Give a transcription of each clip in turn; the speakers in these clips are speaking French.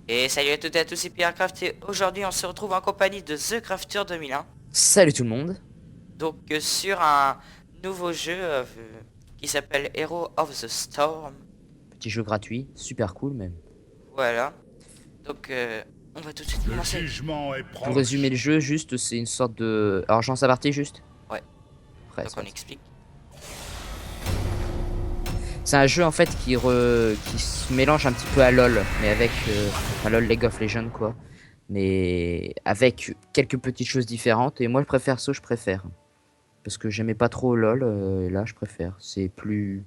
Et salut à toutes et à tous, c'est Pierrecraft et aujourd'hui on se retrouve en compagnie de The Crafter 2001. Salut tout le monde. Donc sur un nouveau jeu qui s'appelle Hero of the Storm. Petit jeu gratuit, super cool même. Voilà. Donc on va tout de suite Le commencer. jugement est Pour proche. résumer le jeu, juste c'est une sorte de... Alors j'en sais partie juste. Ouais. Après, Donc c'est on parti. explique. C'est un jeu en fait qui se mélange un petit peu à LoL, mais avec... à LoL League of Legends quoi. Mais avec quelques petites choses différentes. Et moi je préfère ça, je préfère. Parce que j'aimais pas trop LoL, et là je préfère. C'est plus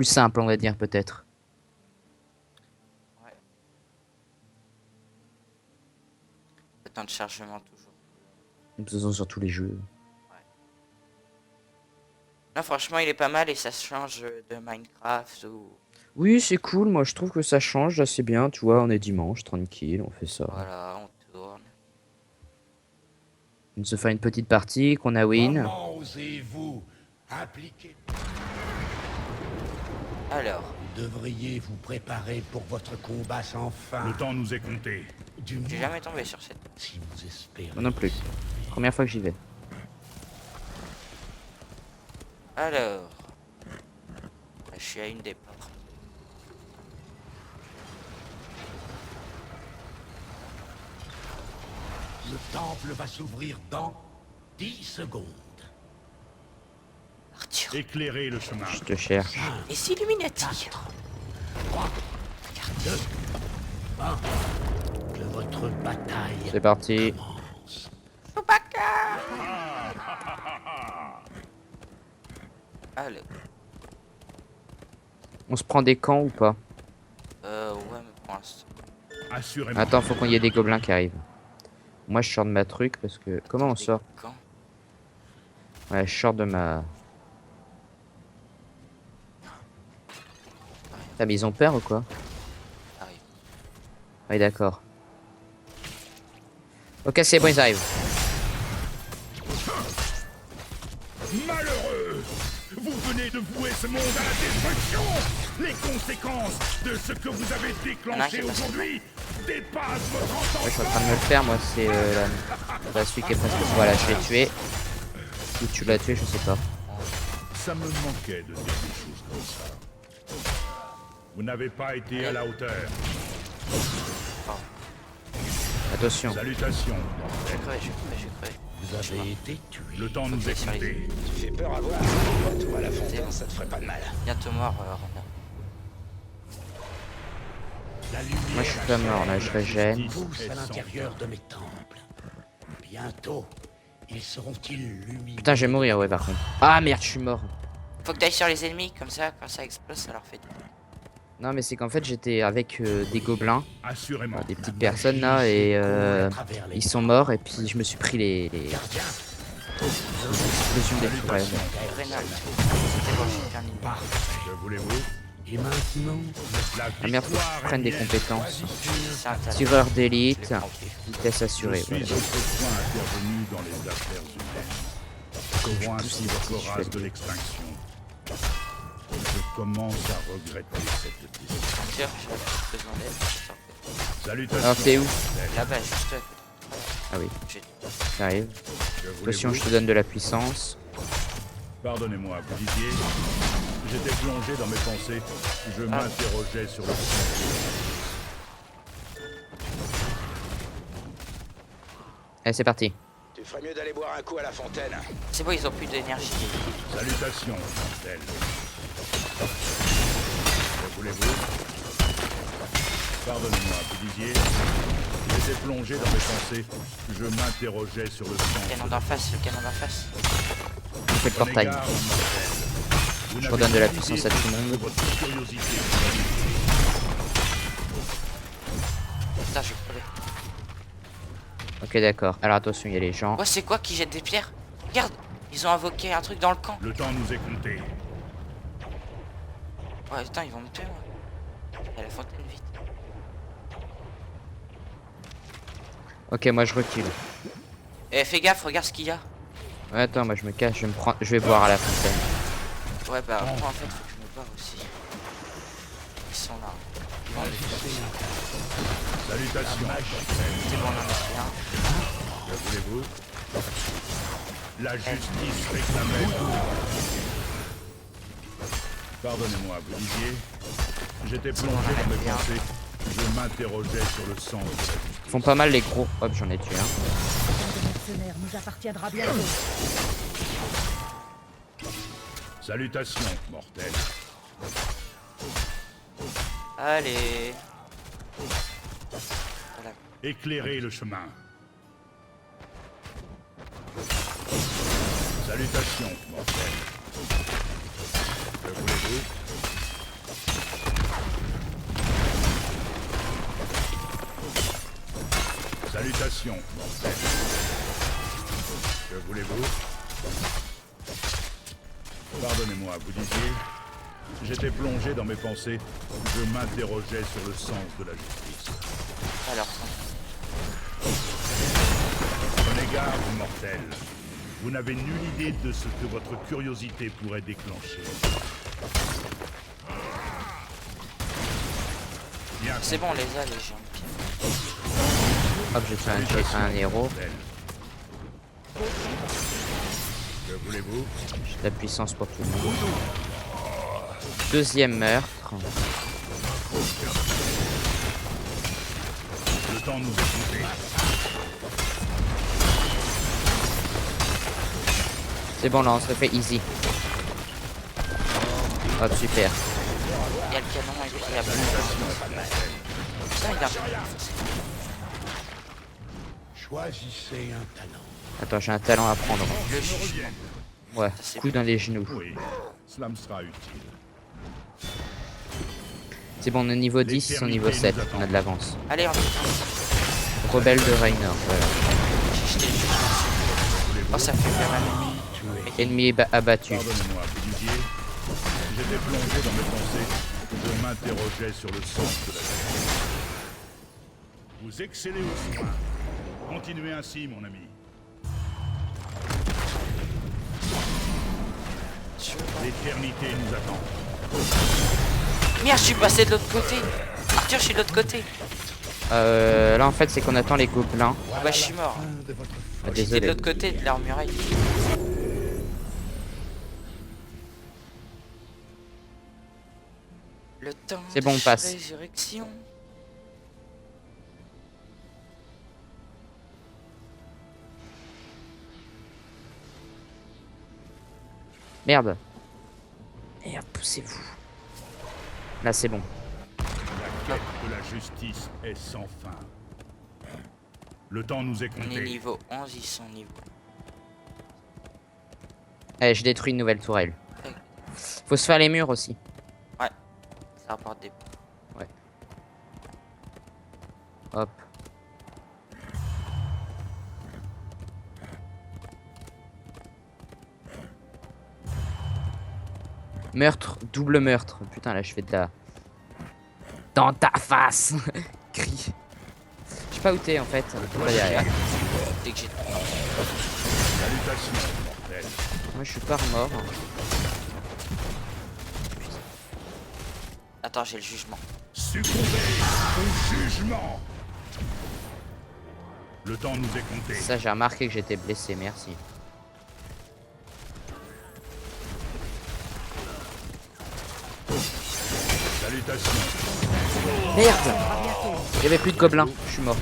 simple on va dire peut-être. Ouais. Le temps de chargement toujours. De toute façon sur tous les jeux. Là franchement il est pas mal et ça se change de Minecraft ou... Oui c'est cool, moi je trouve que ça change assez bien. Tu vois, on est dimanche, tranquille, on fait ça. Voilà, on tourne. On se fait une petite partie, qu'on a win. Comment osez-vous appliquer? Alors, Vous devriez vous préparer pour votre combat sans fin. Le temps nous est compté. Du j'ai moins, jamais tombé sur cette... si vous espérez. Moi non plus. Première fois que j'y vais. Alors... Là, je suis à une des portes. Le temple va s'ouvrir dans 10 secondes. Arthur. Éclairez le chemin. Je te cherche. Et c'est Illuminati. 3, 2, 1. Que votre bataille C'est parti. commence. Chewbacca. Allez. On se prend des camps ou pas? Ouais, mais pour l'instant. Assurément. Attends, faut qu'il y ait des gobelins qui arrivent. Moi je sors de ma truc parce que... Comment on sort? Quand Ouais, je sors de ma... Ah mais ils ont peur ou quoi? arrive. Oui d'accord. Ok c'est bon ils arrivent. Malheureux! Vous venez de vouer ce monde à la destruction! Les conséquences de ce que vous avez déclenché aujourd'hui dépassent votre Ouais, je suis en entendement! train de me le faire moi, c'est celui qui est presque... Voilà, je l'ai tué. Ou tu l'as tué, je sais pas. Ça me manquait de dire des choses comme ça. Vous n'avez pas été à la hauteur. Attention. Salutations. Je vais crever, je vais crever, je vais crever. Vous avez été tué. Le temps nous est compté. Tu fais peur à voir. Toi, à la fontaine, ça te ferait pas de mal. Bientôt mort, Renard. La lumière Moi je suis pas mort là, je régène. pousse À l'intérieur de mes temples. Bientôt, ils seront-ils lumineux? Putain je vais mourir ouais par contre. Ah merde je suis mort. Faut que t'ailles sur les ennemis, comme ça, quand ça explose, ça leur fait... Non mais c'est qu'en fait j'étais avec des gobelins. Assurément. Des petites personnes là et ils sont morts et puis je me suis pris les explosions des forêts. Rénal. C'était bon, j'ai terminé. Que voulez-vous? Et maintenant, La Ah merde, faut que victoire je prenne est des mienne. compétences. C'est intéressant. Tireur Je d'élite, l'ai planqué. vitesse Je assurée. suis Voilà. autrefois intervenu dans les affaires humaines. Sauvant ainsi votre race de l'extinction. Je commence à regretter cette décision. Arthur, j'ai besoin d'aide. Salutations. Alors t'es où? Là-bas, juste... Ah oui, J'ai... j'arrive. Que Attention, je voulez-vous? te donne de la puissance. Pardonnez-moi, vous disiez. J'étais plongé dans mes pensées. Je m'interrogeais sur le sens. Allez c'est parti. tu ferais mieux d'aller boire un coup à la fontaine. C'est bon, ils ont plus d'énergie. Salutations, Martel. Que voulez-vous? Pardonnez-moi, vous disiez. J'étais plongé dans mes pensées. Je m'interrogeais sur le sens. Canon d'en face, le canon d'en face. On fait le portail. Je redonne de la puissance à tout le monde. Votre curiosité. Putain, je vais crever. Ok d'accord. Alors attention, il y a les gens. Oh, c'est quoi qui jette des pierres? Regarde, ils ont invoqué un truc dans le camp. Le temps nous est compté. Ouais, putain, ils vont me tuer, moi. Il y a la fontaine, vite. Ok, moi je recule. Eh, fais gaffe, regarde ce qu'il y a. Ouais, attends, moi je me cache, je vais boire à la fontaine. Ouais, bah, moi, en fait, faut que je me barre aussi. Ils sont là. Salutations. C'est bon, on en a fait un. Que voulez-vous? La justice réclamait. Pardonnez-moi, vous disiez? J'étais plongé dans mes pensées. Je m'interrogeais sur le sens de la vie. Ils font pas mal les gros. Hop, j'en ai tué un. Le mercenaire nous appartiendra bientôt. Salutations, mortels. Allez. Voilà. Éclairez le chemin. Salutations, mortels. Que voulez-vous? Salutations, mortels. Que voulez-vous? Pardonnez-moi, vous disiez? J'étais plongé dans mes pensées. Je m'interrogeais sur le sens de la justice. Alors, Prenez garde, mortel. Vous n'avez nulle idée de ce que votre curiosité pourrait déclencher. Bien c'est bon, on les a, les gens. Hop, j'ai tué un héros. mortel. Que voulez-vous? J'ai de la puissance pour tout le monde. Deuxième meurtre. Le temps nous est compté. C'est bon, là, on se le fait easy. Hop, super. Il y a le canon, il y a plein de... Putain, il a... Choisissez un talent. Attends, j'ai un talent à prendre. Le jugement. Ouais, coup dans les genoux. Oui, cela me sera utile. C'est bon, on est niveau 10, ils sont niveau 7. On a de l'avance. Allez, on fait Rebelle de Raynor, voilà. jeter le jugement. Oh, ça fait bien mal. Ennemi abattu. Pardonnez-moi, vous disiez? J'étais plongé dans mes pensées. Je m'interrogeais sur le sens de la vie. Vous excellez au soin. Continuez ainsi, mon ami. L'éternité nous attend. Merde, je suis passé de l'autre côté. Arthur, je suis de l'autre côté. Là, en fait, c'est qu'on attend les gobelins. Bah, je suis mort. Ah, J'étais de désolé. l'autre côté de leur muraille. Le temps C'est bon, on de passe. résurrection. Merde. Merde, poussez-vous. Là, c'est bon. La quête de la justice est sans fin. Le temps nous est On est compté. niveau 11, ils sont niveau. Allez, je détruis une nouvelle tourelle. Faut se faire les murs aussi. Ouais, ça rapporte des... Hop. Meurtre, double meurtre. Putain, là, je fais de la... Dans ta face. Crie. Je sais pas où t'es, en fait. Pas derrière. Dès que j'ai... Salutations, mortels. Moi, je suis pas mort. Attends, j'ai le jugement. Succombez au jugement. Le temps nous est compté. Ça, j'ai remarqué que j'étais blessé, merci. Salutations. Merde. Il y avait plus de gobelins, je suis mort.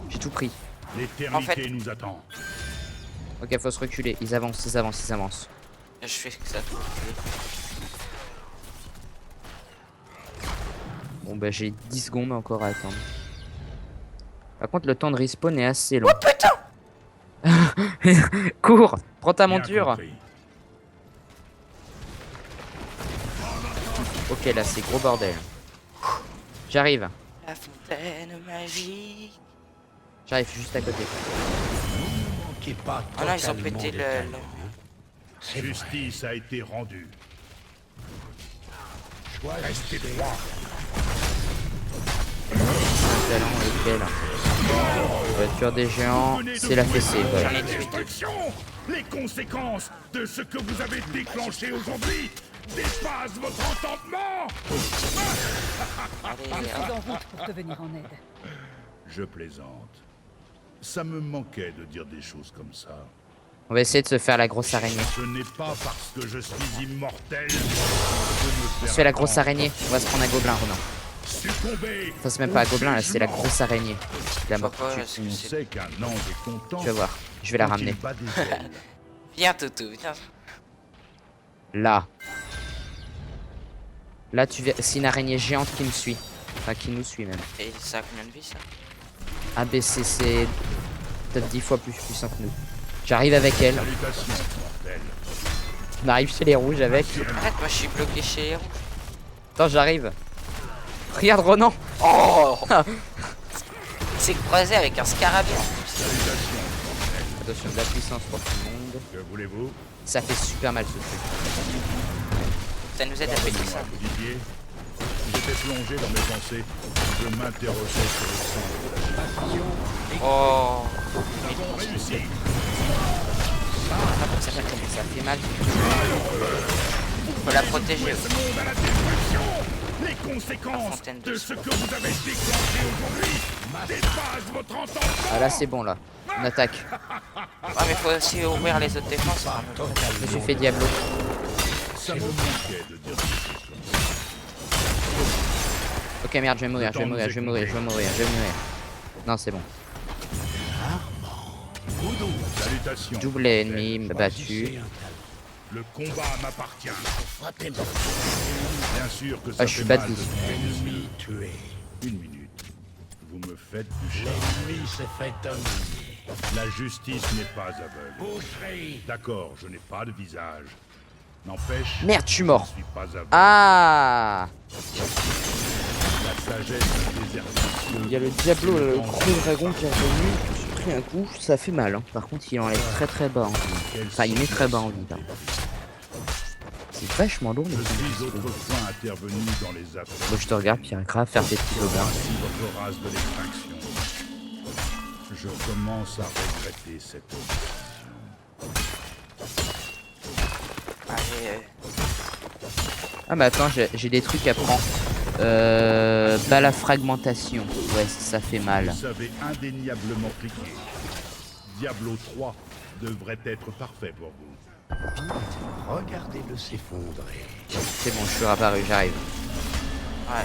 J'ai tout pris. L'éternité En fait- nous attend. Ok, faut se reculer. Ils avancent, ils avancent, ils avancent. Je fais que ça. Bon, bah, j'ai 10 secondes encore à attendre. Par contre, le temps de respawn est assez long. Oh putain! Cours. Prends ta Bien monture. compris. Ok, là, c'est gros bordel. J'arrive. La fontaine magique. J'arrive juste à côté. Qui est pas Ah non, ils ont totalement pété détaillé, le... hein. C'est vrai. Justice a été rendue. Choisissez Un talent lequel? Voiture des géants, c'est la fessée. Voilà. J'en ai tué. Destruction. Les conséquences de ce que vous avez déclenché aujourd'hui dépasse votre entendement. Allez, Je suis hop. en route pour te venir en aide. Je plaisante. Ça me manquait de dire des choses comme ça. On va essayer de se faire la grosse araignée. Ce n'est pas parce que je suis immortel. On se fait la grosse araignée. On va se prendre un gobelin, Ronan. Succomber. Enfin, c'est même pas un gobelin, là, c'est la grosse araignée. La mort. Pourquoi est-ce que On c'est... sait qu'un ange est content. Tu vas voir. Je vais la quand il ramener. bat des ailes. Viens, Toutou, viens. Là. Là, tu verras. C'est une araignée géante qui me suit. Enfin, qui nous suit même. Et ça a combien de vie, ça? ABC, c'est peut-être 10 fois plus puissant que nous. J'arrive avec elle. Salutations, mortel. On arrive chez les rouges avec. Arrête, moi je suis bloqué chez les rouges. Attends, j'arrive. Regarde Ronan. Oh C'est croisé avec un scarabée. Salutations, mortel. Attention, de la puissance pour tout le monde. Que voulez-vous? Ça fait super mal ce truc. Ça nous aide à péter ça. Pardonnez-moi, Didier. J'étais plongé dans mes pensées. Je m'interrogeais sur le sang de la passion. Oh Réussi. Ça fait comment ça fait mal. Faut la protéger. Ce monde à la destruction. Les La conséquences fontaine de de ce que vous avez déclenché aujourd'hui dépassent votre entendement. Ah là c'est bon là. On attaque. Ouais, mais faut aussi ouvrir les autres défenses. Hein. Je me suis fait Diablo. Ça me manquait de dire des choses comme ça. Ok merde, je vais mourir, je vais mourir, je vais mourir, je vais mourir, je vais mourir. Non c'est bon. Salutations. Double ennemi battu. Le combat m'appartient. Frappez-moi. Bien sûr que ça Ah, je suis fait mal battu. de tuer des Ennemi tué. Une minute. Vous me faites du charme. L'ennemi s'est fait dominer. La justice n'est pas aveugle. Boucherie. D'accord, je n'ai pas de visage. N'empêche, Merde, je suis je mort. ne suis pas aveugle. Ah, La sagesse désertique. il y a le Diablo, le gros dragon qui est revenu. J'ai pris un coup, ça fait mal. Hein. Par contre, il enlève très très bas en vie. Enfin, il met très bas en vie. Pardon. C'est vachement lourd. Je Mais suis autrefois intervenu dans les affaires. bon, je te regarde, Pierre grave faire des petits gobelins. Voici votre race de l'extraction. Je commence à regretter cette décision. Allez, Ah mais attends, j'ai des trucs à prendre. Balafragmentation. Ouais, ça fait mal. Vous savez indéniablement cliquer. Diablo 3 devrait être parfait pour vous. Regardez-le s'effondrer. C'est bon, je suis apparu, j'arrive. ouais.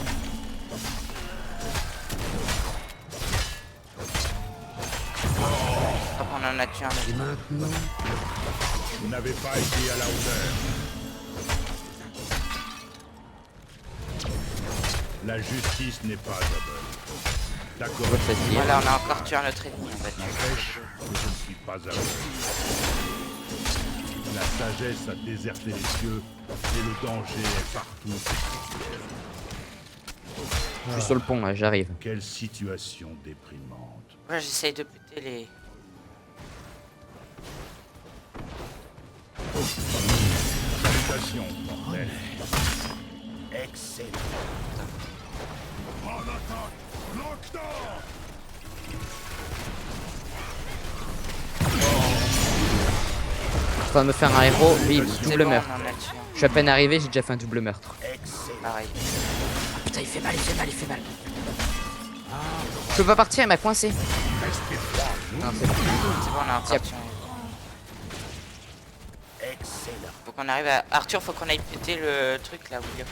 Hop, on en a tué un. Et maintenant, Vous n'avez pas été à la hauteur. La justice n'est pas aveugle. D'accord, Votre facile. Voilà, on a encore tué un autre ennemi. On va tuer. n'empêche que je ne suis pas aveugle. La sagesse a déserté les cieux et le danger est partout. Je suis sur le pont, là, j'arrive. Quelle situation déprimante. Ouais, j'essaye de péter les... Salutations, mortel. excellent. En attaque, Lockdown. Je suis en train de me faire un héros, bim, C'est double bon, meurtre. on en a tué un. Je suis à peine arrivé, j'ai déjà fait un double meurtre. Excellent. Pareil. Putain, il fait mal, il fait mal, il fait mal. Je peux pas partir, il m'a coincé. Non, c'est bon. C'est bon, on a encore Tiens. tué un. Excellent. Faut qu'on arrive à... Arthur, faut qu'on aille péter le truc là au milieu.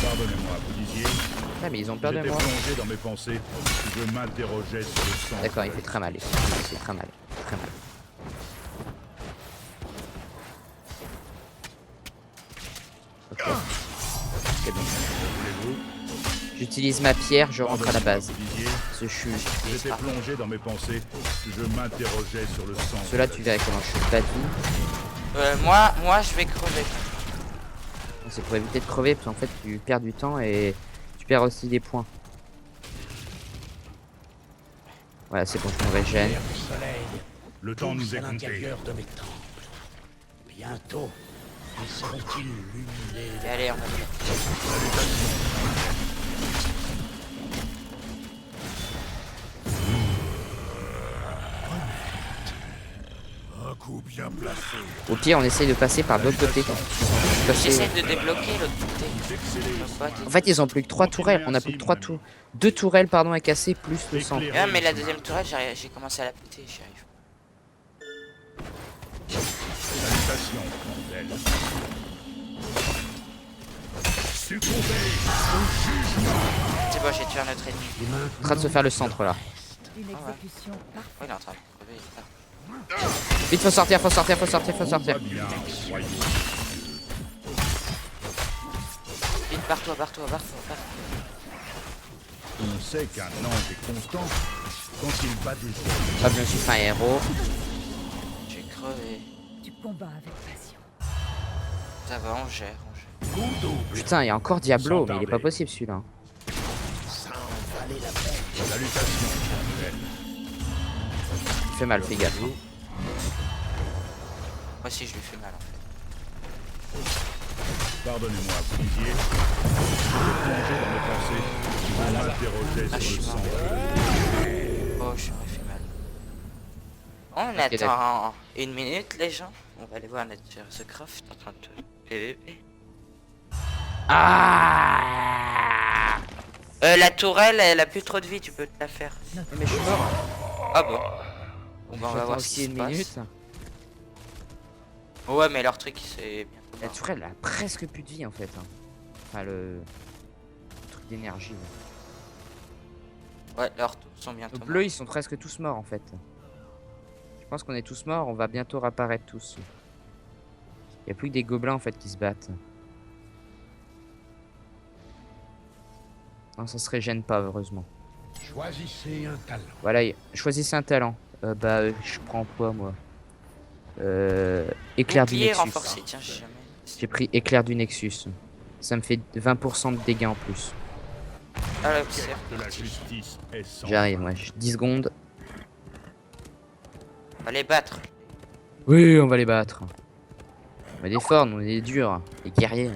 Pardonnez-moi, vous disiez. Ah, mais ils ont peur de J'étais moi. plongé dans mes pensées. Je m'interrogeais sur le sang. D'accord, il fait très mal. Il fait très mal. Très mal. Ok. C'est bon. Voulez-vous? J'utilise ma pierre, je rentre à la base. Vous disiez. Ce chou. J'étais plongé dans mes pensées. Je m'interrogeais sur le sang. Cela, tu verras comment je suis battu. Moi, je vais crever. C'est pour éviter de crever, parce qu'en fait, tu perds du temps et tu perds aussi des points. Voilà, c'est bon, je me régène. Lumière du soleil. Le temps nous Tous est à compté. l'intérieur de mes temples. Bientôt, ils seront illuminés. Et allez, on va le Bien placé. Au pire, on essaye de passer par l'autre côté. J'essaie de débloquer l'autre côté. En fait, ils ont plus que 3 tourelles. On a plus que 3 tours. 2 tourelles, pardon, à casser, plus le centre. Ah, mais la deuxième tourelle, j'ai commencé à la péter, j'y arrive. Salutations, bordel. Succombez. C'est bon, j'ai tué un autre ennemi. En train de se faire le centre là. Une Ah ouais. exécution Oh, parfaite. il est en train de crever. Ah. Vite, faut sortir, faut sortir, faut sortir, faut sortir. Bien, voyons. Vite, barre-toi. On sait qu'un ange est content quand il bat des hommes. Ah, je me suis fait un héros. J'ai crevé. Tu combats avec passion. Ça va, on gère. Putain, il y a encore Diablo, Sans mais il est tarder. pas possible celui-là. Salutations, bordel. Il fait mal, fais gaffe. Moi aussi, je lui fais mal en fait. Pardonnez-moi, vous disiez. J'ai plongé dans mes pensées. Je m'interrogeais Ah, je sur suis le mort. sang. Oh, je m'aurais fait mal. On Ok, attend 1 minute, les gens. On va aller voir notre The Craft en train de PVP. Ah La tourelle, elle a plus trop de vie, tu peux te la faire. Mais je suis mort. Ah bon. Bon, bah, on va J'attends voir ce aussi qui se une passe. minute. Ouais, mais leur truc, c'est bientôt La mort. tourelle a presque plus de vie en fait. Enfin, le truc d'énergie. Ouais, leurs tours sont bientôt Nos bleus, ils sont presque tous morts en fait. Je pense qu'on est tous morts, on va bientôt réapparaître tous. Il n'y a plus que des gobelins en fait qui se battent. Non, ça se régène pas, heureusement. Choisissez un talent. Voilà, choisissez un talent. Je prends quoi moi Éclair du Bouclier Nexus. renforcé, tiens, j'ai jamais. J'ai pris éclair du Nexus. Ça me fait 20% de dégâts en plus. Ah, là, c'est Que la justice est sans. J'arrive, moi. 10 secondes. On va les battre. Oui, on va les battre. On est des forts, on est des durs. Des guerriers.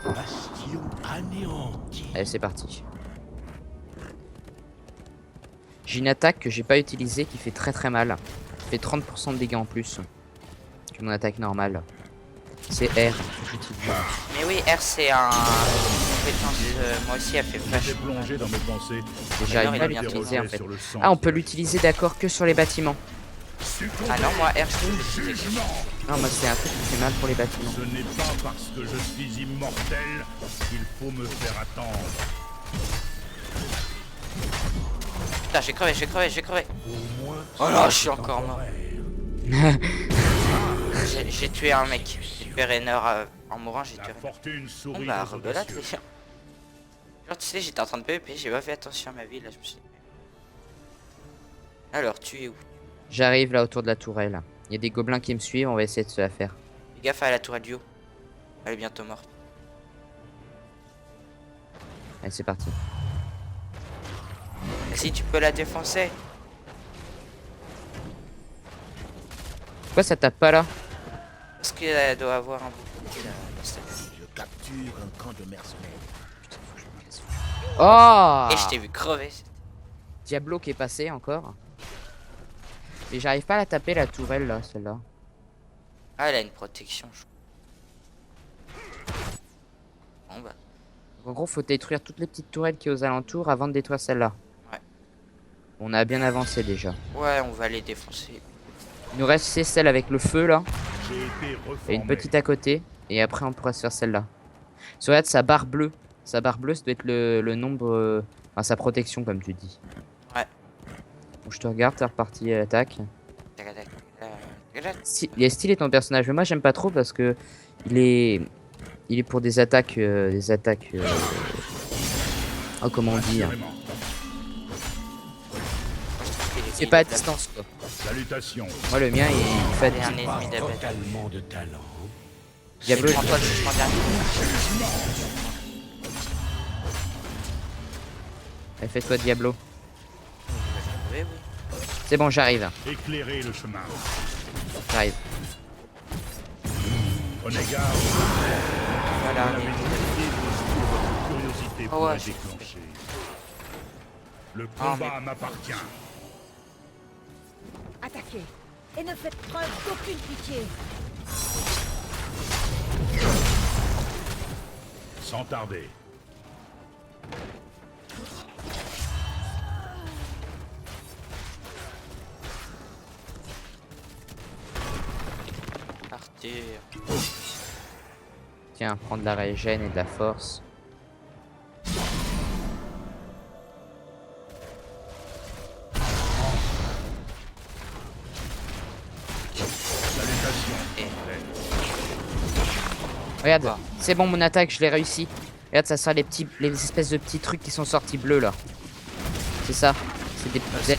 Bastion anéanti. Allez, c'est parti. J'ai une attaque que j'ai pas utilisée qui fait très mal. Qui fait 30% de dégâts en plus que mon attaque normale. C'est R que j'utilise. Mais oui, R, c'est un compétence. Moi aussi, elle fait J'ai vachement. plongé dans mes pensées. Et j'arrive il pas à est bien l'utiliser en M'interrogeais fait. sur le sang Ah, on de peut la l'utiliser d'accord que sur les bâtiments. Succombez. Ah non, moi, R, je trouve que c'est Jugement. Non, moi c'est un truc qui fait mal pour les bâtiments. Ce n'est pas parce que je suis immortel qu'il faut me faire attendre. Putain, j'ai crevé. Au moins. Oh là, je suis encore mort. J'ai tué un mec. J'ai tué Rainer en mourant, j'ai tué La Rainer. fortune sourit On bah, aux rebelote, les audacieux. gens. Genre, tu sais, j'étais en train de PvP, j'ai pas fait attention à ma vie, là, je me suis dit. Alors, tu es où? J'arrive là autour de la tourelle. Il y a des gobelins qui me suivent, on va essayer de se la faire. Fais gaffe à la tourelle du haut. Elle est bientôt morte. Allez, c'est parti. Si tu peux la défoncer. Pourquoi ça tape pas là? Parce qu'elle doit avoir un bouclier là. Je capture un camp de mercenaires. Oh Et je t'ai vu crever. Diablo qui est passé encore. Et j'arrive pas à la taper la tourelle là, celle-là. Ah, elle a une protection, je crois. Bon bah. En gros, faut détruire toutes les petites tourelles qui sont aux alentours avant de détruire celle-là. Ouais. On a bien avancé déjà. Ouais, on va les défoncer. Il nous reste celle avec le feu là. J'ai été reformé. Et une petite à côté. Et après on pourra se faire celle-là. Si regarde sa barre bleue. Sa barre bleue, ça doit être le nombre... enfin sa protection comme tu dis. Ouais. Bon, je te regarde, t'es reparti à l'attaque. Tac, tac, tac. Il est stylé ton personnage, mais moi j'aime pas trop parce que il est pour des attaques oh comment on dit hein. Assurément. C'est pas à distance quoi. Salutations. Moi le mien il fait Et un à ennemi Pas d'appel. totalement de talent. Diablo. Prends-toi le jugement dernier. Elle fait toi Diablo. Oui, oui. C'est bon, j'arrive. Éclairez le chemin. J'arrive. Prenez garde. Voilà, Vous avez détecté votre curiosité Oh, pourrait ouais, j'ai déclencher. Le Ah, combat m'appartient. Attaquez. Et ne faites preuve d'aucune pitié. Sans tarder. Partir. Tiens, prendre de la régène et de la force. Salutations. Et Regarde, Quoi c'est bon mon attaque, je l'ai réussi. Regarde, ça sert les espèces de petits trucs qui sont sortis bleus là. C'est ça. C'est des petits...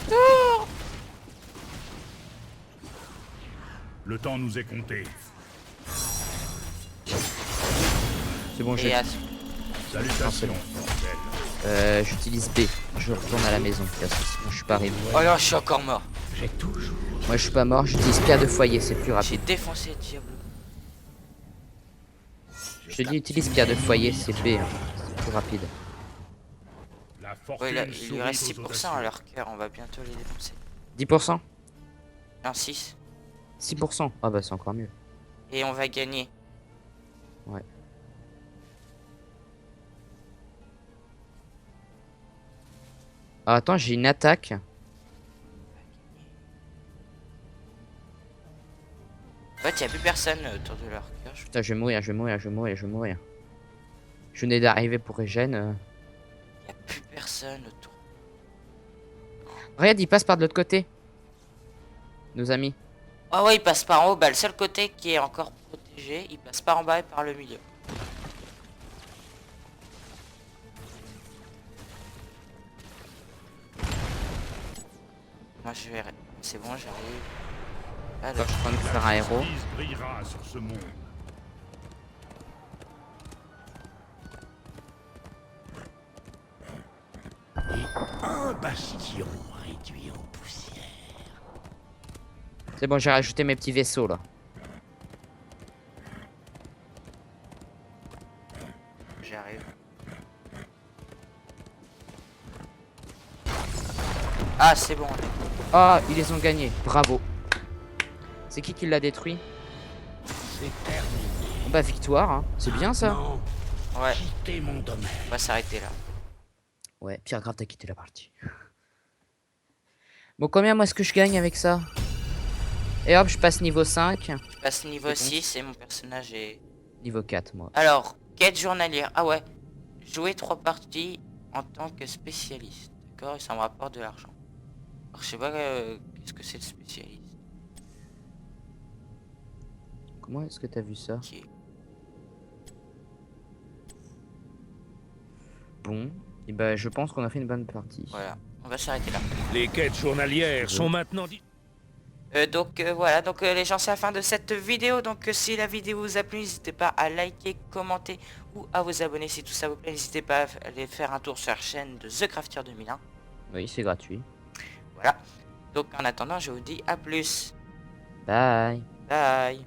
Le temps nous est compté. C'est bon, et j'ai... Salutations. j'utilise B. Je retourne à la maison parce que sinon je suis pas arrivé. Oh là, je suis encore mort. J'ai toujours Moi je suis pas mort, j'utilise pierre de foyer, c'est plus J'ai rapide. défoncé le diable. Je te dis utilise pierre de foyer, c'est B, hein. C'est plus rapide. La fortune Ouais, là, il lui sourit reste aux 6% à audacieux. leur cœur, on va bientôt les défoncer. 10%? Non, 6. 6%? Ah bah c'est encore mieux. Et on va gagner. Ouais. Ah, attends, j'ai une attaque. En fait, il n'y a plus personne autour de leur cœur. Putain, je vais mourir, je vais mourir, je vais mourir, je vais mourir. Je venais d'arriver pour régène. Il n'y a plus personne autour. Regarde, il passe par de l'autre côté. Nos amis. Ah ouais, il passe par en haut. Bah, le seul côté qui est encore protégé, il passe par en bas et par le milieu. Moi, je vais... C'est bon, j'arrive. Attends, Alors, je suis en train de faire un héros. Justice brillera sur ce monde. un bastion réduit en poussière. C'est bon, j'ai rajouté mes petits vaisseaux là. j'arrive. Ah, c'est bon. Ah, ils les ont gagnés. Bravo. C'est qui l'a détruit? C'est terminé. Bah victoire, hein. C'est bien ça. Non, Ouais, quittez mon domaine. on va s'arrêter là. Ouais, Pierre Grave, t'as quitté la partie. Bon, combien moi est-ce que je gagne avec ça? Et hop, je passe niveau 5. Je passe niveau C'est bon. 6 et mon personnage est... Niveau 4, moi. Alors, quête journalière. Ah ouais. Jouer 3 parties en tant que spécialiste. D'accord, et ça me rapporte de l'argent. Alors, je sais pas qu'est-ce que c'est le spécialiste. Comment est-ce que t'as vu ça? Ok. Bon. Et bah, je pense qu'on a fait une bonne partie. Voilà, on va s'arrêter là. Les quêtes journalières sont maintenant Voilà, donc les gens, c'est la fin de cette vidéo. Donc si la vidéo vous a plu, n'hésitez pas à liker, commenter ou à vous abonner si tout ça vous plaît. N'hésitez pas à aller faire un tour sur la chaîne de The Crafter 2001. Oui, c'est gratuit. Voilà. Donc en attendant, je vous dis à plus. Bye. Bye.